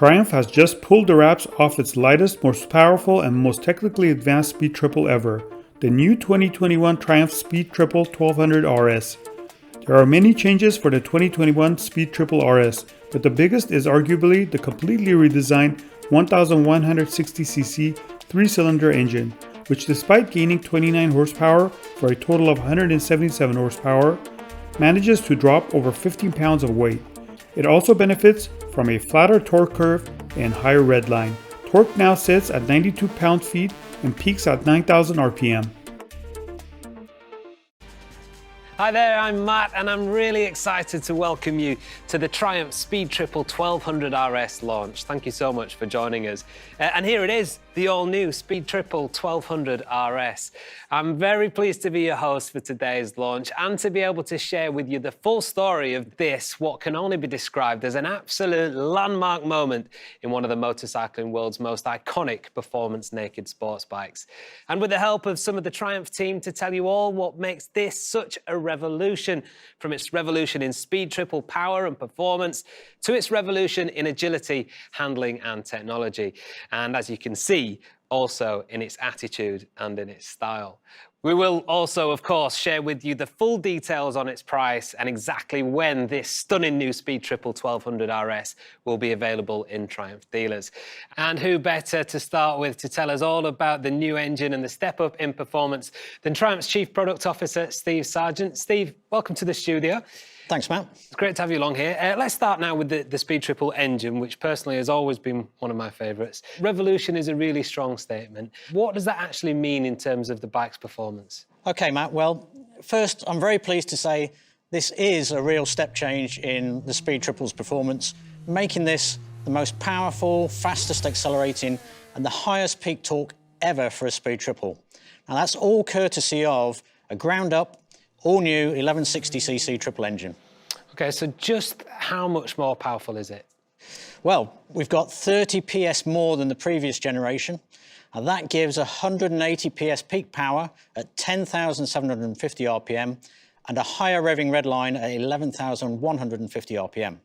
Triumph has just pulled the wraps off its lightest, most powerful, and most technically advanced Speed Triple ever, the new 2021 Triumph Speed Triple 1200 RS. There are many changes for the 2021 Speed Triple RS, but the biggest is arguably the completely redesigned 1160cc 3-cylinder engine, which despite gaining 29 horsepower for a total of 177 horsepower, manages to drop over 15 pounds of weight. It also benefits from a flatter torque curve and higher redline. Torque now sits at 92 pound-feet and peaks at 9,000 RPM. Hi there, I'm Matt, and I'm really excited to welcome you to the Triumph Speed Triple 1200 RS launch. Thank you so much for joining us. And here it is, the all-new Speed Triple 1200 RS. I'm very pleased to be your host for today's launch and to be able to share with you the full story of this, what can only be described as an absolute landmark moment in one of the motorcycling world's most iconic performance naked sports bikes. And with the help of some of the Triumph team to tell you all what makes this such a revolution, from its revolution in Speed Triple power and performance to its revolution in agility, handling and technology. And as you can see, also in its attitude and in its style. We will also, of course, share with you the full details on its price and exactly when this stunning new Speed Triple 1200 RS will be available in Triumph dealers. And who better to start with to tell us all about the new engine and the step up in performance than Triumph's Chief Product Officer, Steve Sargent. Steve, welcome to the studio. Thanks, Matt. It's great to have you along here. Let's start now with the Speed Triple engine, which personally has always been one of my favourites. Revolution is a really strong statement. What does that actually mean in terms of the bike's performance? OK, Matt, well, first, I'm very pleased to say this is a real step change in the Speed Triple's performance, making this the most powerful, fastest accelerating and the highest peak torque ever for a Speed Triple. Now, that's all courtesy of a ground-up, all-new 1160cc triple engine. OK, so just how much more powerful is it? Well, we've got 30 PS more than the previous generation, and that gives 180 PS peak power at 10,750 RPM and a higher revving redline at 11,150 RPM.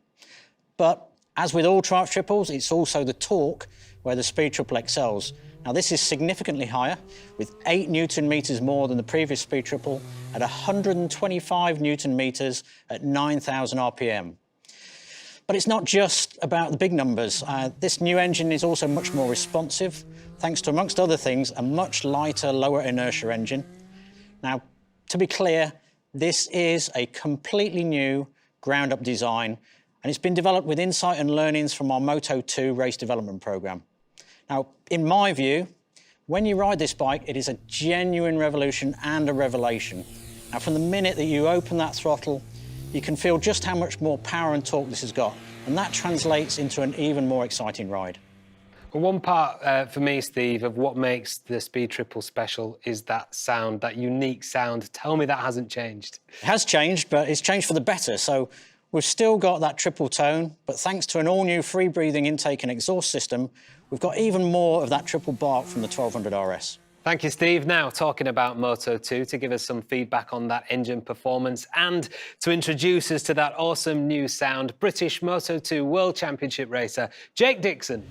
But as with all Triumph Triples, it's also the torque where the Speed Triple excels. Now, this is significantly higher, with 8 Newton meters more than the previous Speed Triple at 125 Newton meters at 9,000 RPM. But it's not just about the big numbers. This new engine is also much more responsive, thanks to, amongst other things, a much lighter, lower inertia engine. Now, to be clear, this is a completely new ground-up design, and it's been developed with insight and learnings from our Moto 2 race development program. Now, in my view, when you ride this bike, it is a genuine revolution and a revelation. Now, from the minute that you open that throttle, you can feel just how much more power and torque this has got, and that translates into an even more exciting ride. Well, one part for me, Steve, of what makes the Speed Triple special is that sound, that unique sound. Tell me that hasn't changed. It has changed, but it's changed for the better. So we've still got that triple tone, but thanks to an all-new free-breathing intake and exhaust system, we've got even more of that triple bark from the 1200 RS. Thank you, Steve. Now, talking about Moto 2, to give us some feedback on that engine performance and to introduce us to that awesome new sound, British Moto 2 World Championship racer, Jake Dixon.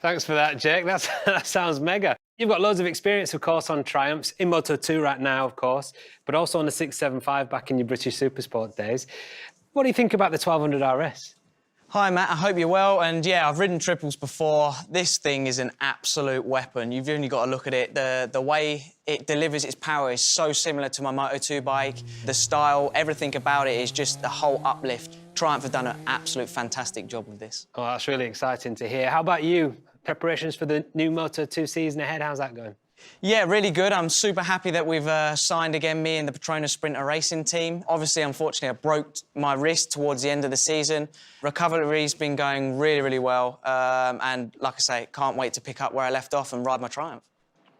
Thanks for that, Jake. That sounds mega. You've got loads of experience, of course, on Triumphs, in Moto 2 right now, of course, but also on the 675 back in your British Supersport days. What do you think about the 1200 RS? Hi, Matt. I hope you're well. And yeah, I've ridden triples before. This thing is an absolute weapon. You've only got to look at it. The way it delivers its power is so similar to my Moto 2 bike. The style, everything about it is just the whole uplift. Triumph have done an absolute fantastic job with this. Oh, that's really exciting to hear. How about you? Preparations for the new Moto 2 season ahead, how's that going? Yeah, really good. I'm super happy that we've signed again, me and the Petronas Sprinter Racing team. Obviously, unfortunately, I broke my wrist towards the end of the season. Recovery's been going really, really well. And like I say, can't wait to pick up where I left off and ride my Triumph.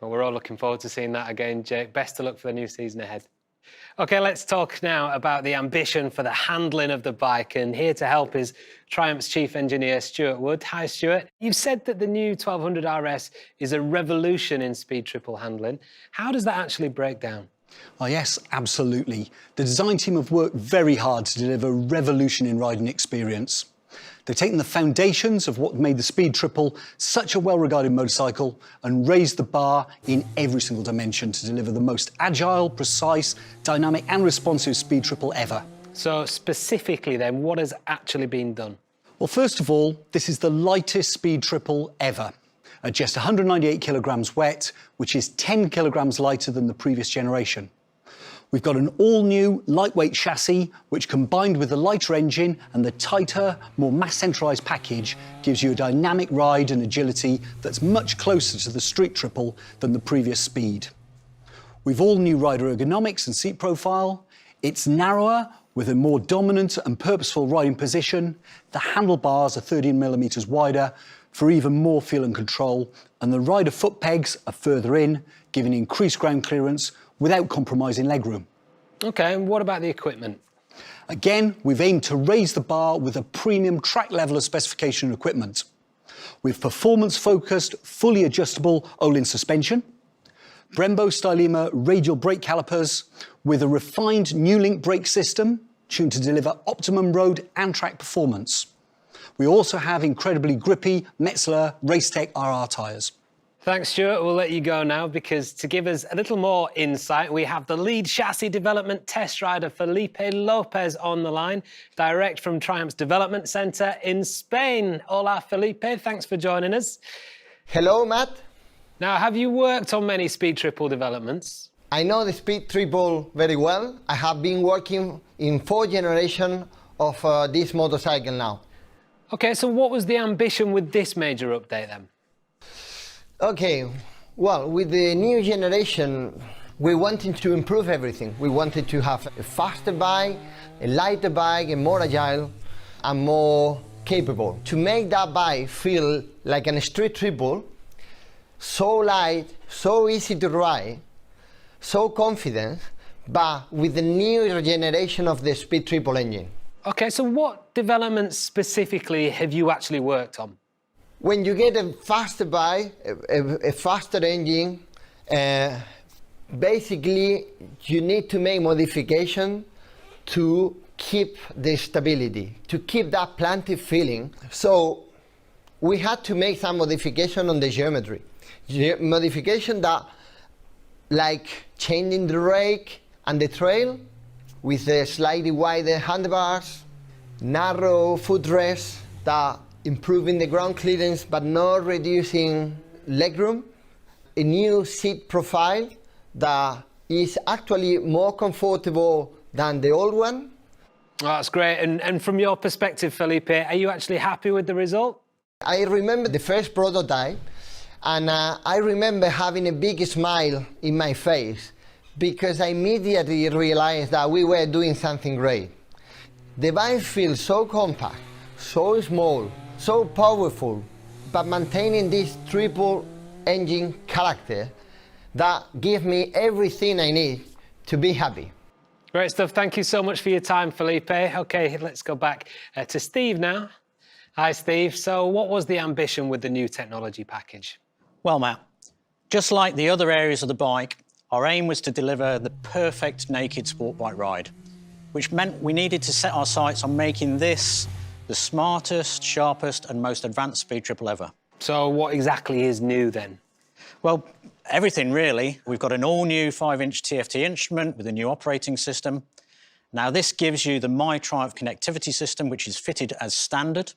Well, we're all looking forward to seeing that again, Jake. Best of luck for the new season ahead. OK, let's talk now about the ambition for the handling of the bike. And here to help is Triumph's Chief Engineer, Stuart Wood. Hi, Stuart. You've said that the new 1200 RS is a revolution in Speed Triple handling. How does that actually break down? Oh yes, absolutely. The design team have worked very hard to deliver a revolution in riding experience. They've taken the foundations of what made the Speed Triple such a well-regarded motorcycle and raised the bar in every single dimension to deliver the most agile, precise, dynamic and responsive Speed Triple ever. So specifically then, what has actually been done? Well, first of all, this is the lightest Speed Triple ever, at just 198 kilograms wet, which is 10 kilograms lighter than the previous generation. We've got an all-new lightweight chassis, which combined with the lighter engine and the tighter, more mass-centralised package, gives you a dynamic ride and agility that's much closer to the Street Triple than the previous Speed. We've all-new rider ergonomics and seat profile. It's narrower, with a more dominant and purposeful riding position. The handlebars are 13mm wider for even more feel and control, and the rider foot pegs are further in, giving increased ground clearance without compromising legroom. Okay, and what about the equipment? Again, we've aimed to raise the bar with a premium track level of specification and equipment. With performance-focused, fully adjustable Olin suspension, Brembo Stylema radial brake calipers with a refined new link brake system tuned to deliver optimum road and track performance. We also have incredibly grippy Metzeler Racetech RR tyres. Thanks, Stuart. We'll let you go now because to give us a little more insight, we have the lead chassis development test rider Felipe Lopez on the line, direct from Triumph's development centre in Spain. Hola, Felipe. Thanks for joining us. Hello, Matt. Now, have you worked on many Speed Triple developments? I know the Speed Triple very well. I have been working in 4 generations of this motorcycle now. Okay, so what was the ambition with this major update then? Okay, well, with the new generation, we wanted to improve everything. We wanted to have a faster bike, a lighter bike, and more agile and more capable. To make that bike feel like a Street Triple, so light, so easy to ride, so confident, but with the new generation of the Speed Triple engine. Okay, so what developments specifically have you actually worked on? When you get a faster bike, a faster engine, basically you need to make modification to keep the stability, to keep that planted feeling. So we had to make some modification on the geometry. Modification that, like changing the rake and the trail with the slightly wider handlebars, narrow footrest that improving the ground clearance but not reducing legroom, a new seat profile that is actually more comfortable than the old one. Oh, that's great. And from your perspective, Felipe, are you actually happy with the result? I remember the first prototype, and I remember having a big smile in my face because I immediately realized that we were doing something great. The bike feels so compact, so small, so powerful, but maintaining this triple engine character that gives me everything I need to be happy. Great stuff. Thank you so much for your time, Felipe. Okay, let's go back to Steve now. Hi, Steve. So what was the ambition with the new technology package? Well, Matt, just like the other areas of the bike, our aim was to deliver the perfect naked sport bike ride, which meant we needed to set our sights on making this the smartest, sharpest and most advanced Speed Triple ever. So what exactly is new then? Well, everything really. We've got an all-new 5-inch TFT instrument with a new operating system. Now this gives you the MyTriumph connectivity system, which is fitted as standard.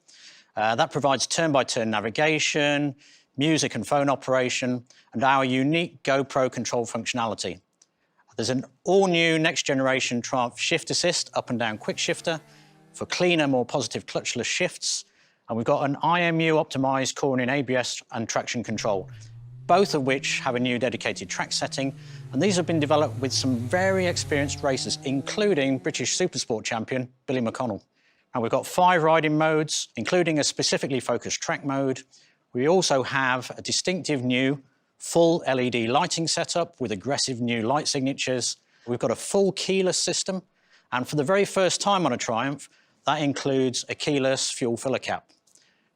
That provides turn-by-turn navigation, music and phone operation, and our unique GoPro control functionality. There's an all-new next-generation Triumph Shift Assist up and down quick shifter for cleaner, more positive clutchless shifts. And we've got an IMU-optimised cornering ABS and traction control, both of which have a new dedicated track setting. And these have been developed with some very experienced racers, including British Supersport champion Billy McConnell. And we've got 5 riding modes, including a specifically focused track mode. We also have a distinctive new full LED lighting setup with aggressive new light signatures. We've got a full keyless system. And for the very first time on a Triumph, that includes a keyless fuel filler cap.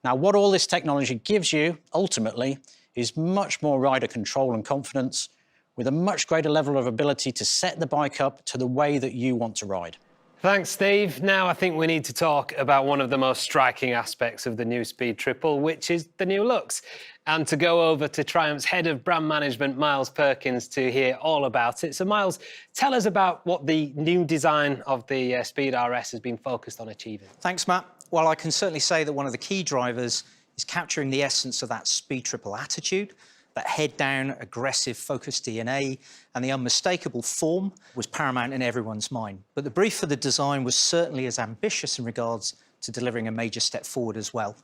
Now, what all this technology gives you, ultimately, is much more rider control and confidence with a much greater level of ability to set the bike up to the way that you want to ride. Thanks, Steve. Now I think we need to talk about one of the most striking aspects of the new Speed Triple, which is the new looks. And to go over to Triumph's Head of Brand Management, Miles Perkins, to hear all about it. So Miles, tell us about what the new design of the Speed RS has been focused on achieving. Thanks, Matt. Well, I can certainly say that one of the key drivers is capturing the essence of that Speed Triple attitude. That head-down, aggressive, focused DNA and the unmistakable form was paramount in everyone's mind. But the brief for the design was certainly as ambitious in regards to delivering a major step forward as well.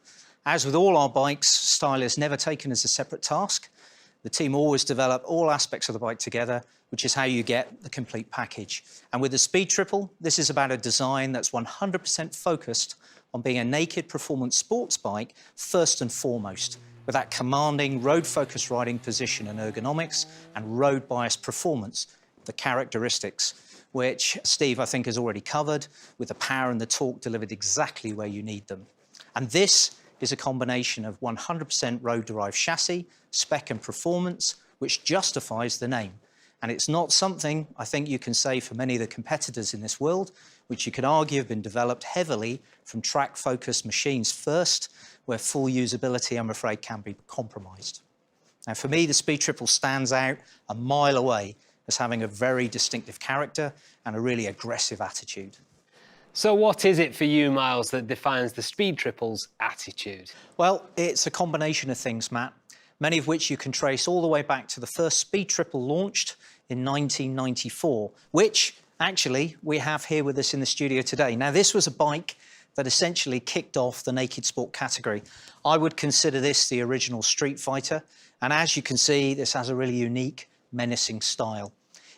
As with all our bikes, style is never taken as a separate task. The team always develop all aspects of the bike together, which is how you get the complete package. And with the Speed Triple, this is about a design that's 100% focused on being a naked performance sports bike first and foremost, with that commanding road-focused riding position and ergonomics and road-biased performance, the characteristics, which Steve, I think, has already covered, with the power and the torque delivered exactly where you need them. And this is a combination of 100% road-derived chassis, spec and performance, which justifies the name. And it's not something I think you can say for many of the competitors in this world, which you could argue have been developed heavily from track-focused machines first, where full usability, I'm afraid, can be compromised. Now, for me, the Speed Triple stands out a mile away as having a very distinctive character and a really aggressive attitude. So what is it for you, Miles, that defines the Speed Triple's attitude? Well, it's a combination of things, Matt, many of which you can trace all the way back to the first Speed Triple launched in 1994, which actually we have here with us in the studio today. Now, this was a bike that essentially kicked off the naked sport category. I would consider this the original Street Fighter, and as you can see, this has a really unique, menacing style.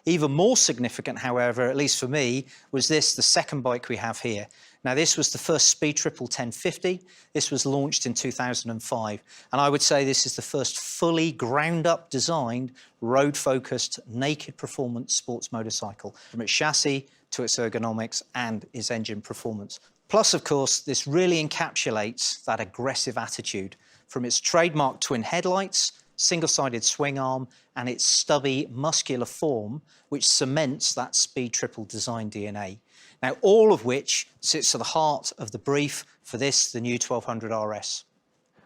Even more significant, however, at least for me, was this, the second bike we have here. Now, this was the first Speed Triple 1050. This was launched in 2005, and I would say this is the first fully ground-up designed, road-focused, naked performance sports motorcycle, from its chassis to its ergonomics and its engine performance. Plus, of course, this really encapsulates that aggressive attitude from its trademark twin headlights, single-sided swing arm, and its stubby, muscular form, which cements that Speed Triple design DNA. Now, all of which sits at the heart of the brief for this, the new 1200 RS.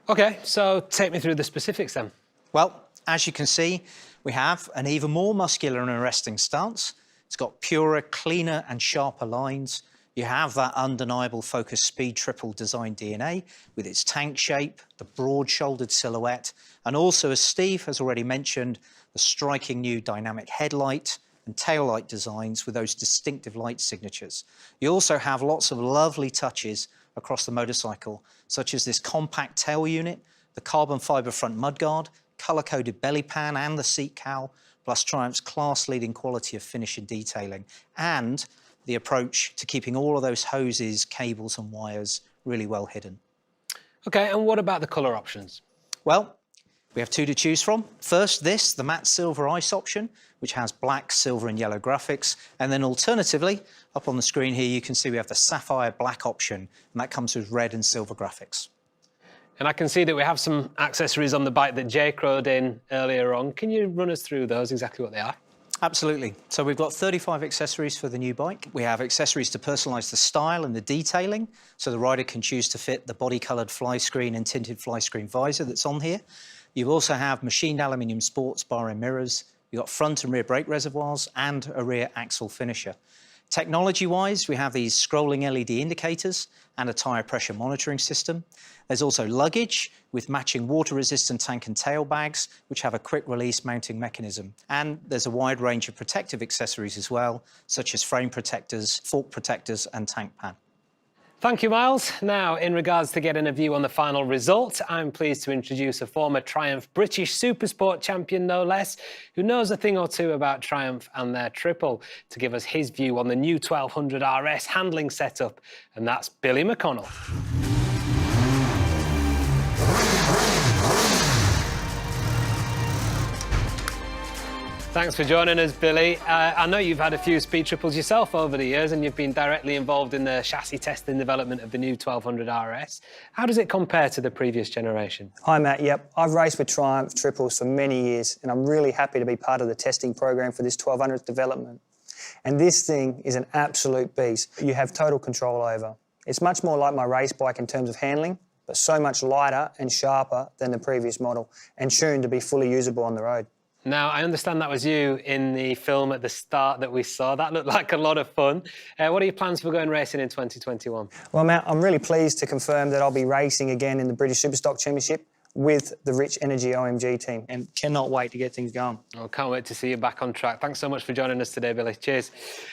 OK, so take me through the specifics then. Well, as you can see, we have an even more muscular and arresting stance. It's got purer, cleaner and sharper lines. You have that undeniable focused Speed Triple design DNA with its tank shape, the broad-shouldered silhouette, and also, as Steve has already mentioned, the striking new dynamic headlight and taillight designs with those distinctive light signatures. You also have lots of lovely touches across the motorcycle, such as this compact tail unit, the carbon fibre front mudguard, colour-coded belly pan and the seat cowl, plus Triumph's class-leading quality of finish and detailing, and the approach to keeping all of those hoses, cables and wires really well hidden. OK, and what about the colour options? Well, we have two to choose from. First, this, the matte silver ice option, which has black, silver and yellow graphics. And then alternatively, up on the screen here, you can see we have the sapphire black option, and that comes with red and silver graphics. And I can see that we have some accessories on the bike that Jake rode in earlier on. Can you run us through those, exactly what they are? Absolutely. So we've got 35 accessories for the new bike. We have accessories to personalise the style and the detailing, so the rider can choose to fit the body-coloured fly screen and tinted fly screen visor that's on here. You also have machined aluminium sports bar and mirrors. You've got front and rear brake reservoirs and a rear axle finisher. Technology-wise, we have these scrolling LED indicators and a tyre pressure monitoring system. There's also luggage with matching water-resistant tank and tail bags, which have a quick-release mounting mechanism. And there's a wide range of protective accessories as well, such as frame protectors, fork protectors and tank pad. Thank you, Miles. Now, in regards to getting a view on the final result, I'm pleased to introduce a former Triumph British Supersport champion, no less, who knows a thing or two about Triumph and their triple, to give us his view on the new 1200 RS handling setup, and that's Billy McConnell. Thanks for joining us, Billy. I know you've had a few speed triples yourself over the years, and you've been directly involved in the chassis testing development of the new 1200 RS. How does it compare to the previous generation? Hi Matt, yep. I've raced with Triumph triples for many years, and I'm really happy to be part of the testing program for this 1200 development. And this thing is an absolute beast. You have total control over. It's much more like my race bike in terms of handling, but so much lighter and sharper than the previous model, and tuned to be fully usable on the road. Now, I understand that was you in the film at the start that we saw. That looked like a lot of fun. What are your plans for going racing in 2021? Well, Matt, I'm really pleased to confirm that I'll be racing again in the British Superstock Championship with the Rich Energy OMG team, and cannot wait to get things going. I can't wait to see you back on track. Thanks so much for joining us today, Billy. Cheers.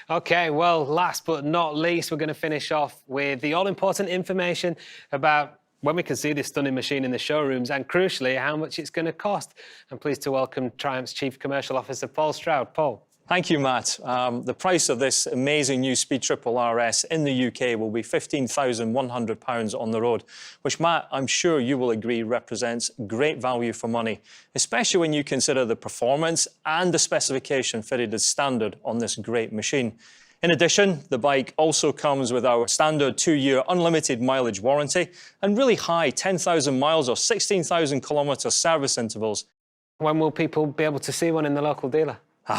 OK, well, last but not least, we're going to finish off with the all-important information about when we can see this stunning machine in the showrooms, and crucially, how much it's going to cost. I'm pleased to welcome Triumph's Chief Commercial Officer, Paul Stroud. Paul. Thank you, Matt. The price of this amazing new Speed Triple RS in the UK will be £15,100 on the road, which, Matt, I'm sure you will agree represents great value for money, especially when you consider the performance and the specification fitted as standard on this great machine. In addition, the bike also comes with our standard 2-year unlimited mileage warranty and really high 10,000 miles or 16,000 kilometre service intervals. When will people be able to see one in the local dealer?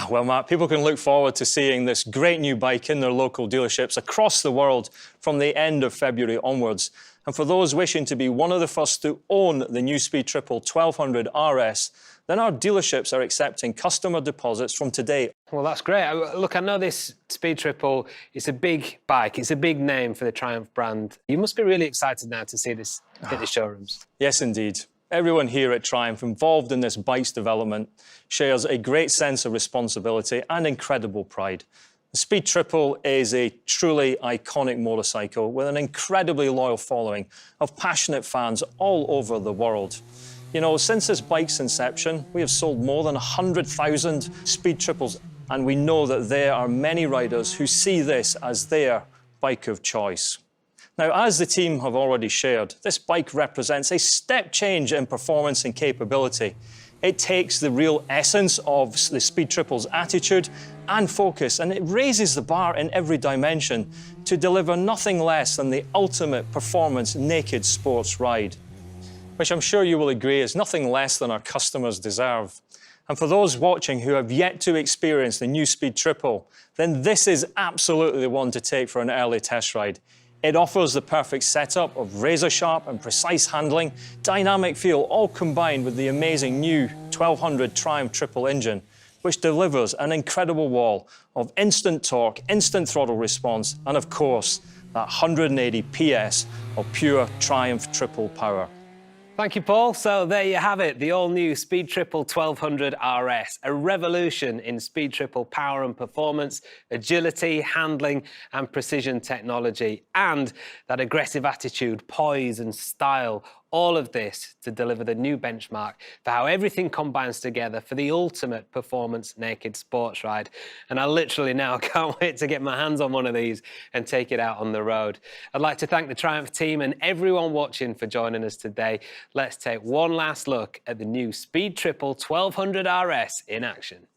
Well, Matt, people can look forward to seeing this great new bike in their local dealerships across the world from the end of February onwards. And for those wishing to be one of the first to own the new Speed Triple 1200 RS, then our dealerships are accepting customer deposits from today. Well, that's great. Look, I know this Speed Triple is a big bike. It's a big name for the Triumph brand. You must be really excited now to see this hit the showrooms. Yes, indeed. Everyone here at Triumph involved in this bike's development shares a great sense of responsibility and incredible pride. The Speed Triple is a truly iconic motorcycle with an incredibly loyal following of passionate fans all over the world. You know, since this bike's inception, we have sold more than 100,000 Speed Triples, and we know that there are many riders who see this as their bike of choice. Now, as the team have already shared, this bike represents a step change in performance and capability. It takes the real essence of the Speed Triple's attitude and focus, and it raises the bar in every dimension to deliver nothing less than the ultimate performance naked sports ride, which I'm sure you will agree is nothing less than our customers deserve. And for those watching who have yet to experience the new Speed Triple, then this is absolutely the one to take for an early test ride. It offers the perfect setup of razor-sharp and precise handling, dynamic feel, all combined with the amazing new 1200 Triumph Triple engine, which delivers an incredible wall of instant torque, instant throttle response, and of course, that 180 PS of pure Triumph Triple power. Thank you, Paul. So there you have it, the all-new Speed Triple 1200 RS, a revolution in Speed Triple power and performance, agility, handling and precision technology, and that aggressive attitude, poise and style. All of this to deliver the new benchmark for how everything combines together for the ultimate performance naked sports ride. And I literally now can't wait to get my hands on one of these and take it out on the road. I'd like to thank the Triumph team and everyone watching for joining us today. Let's take one last look at the new Speed Triple 1200 RS in action.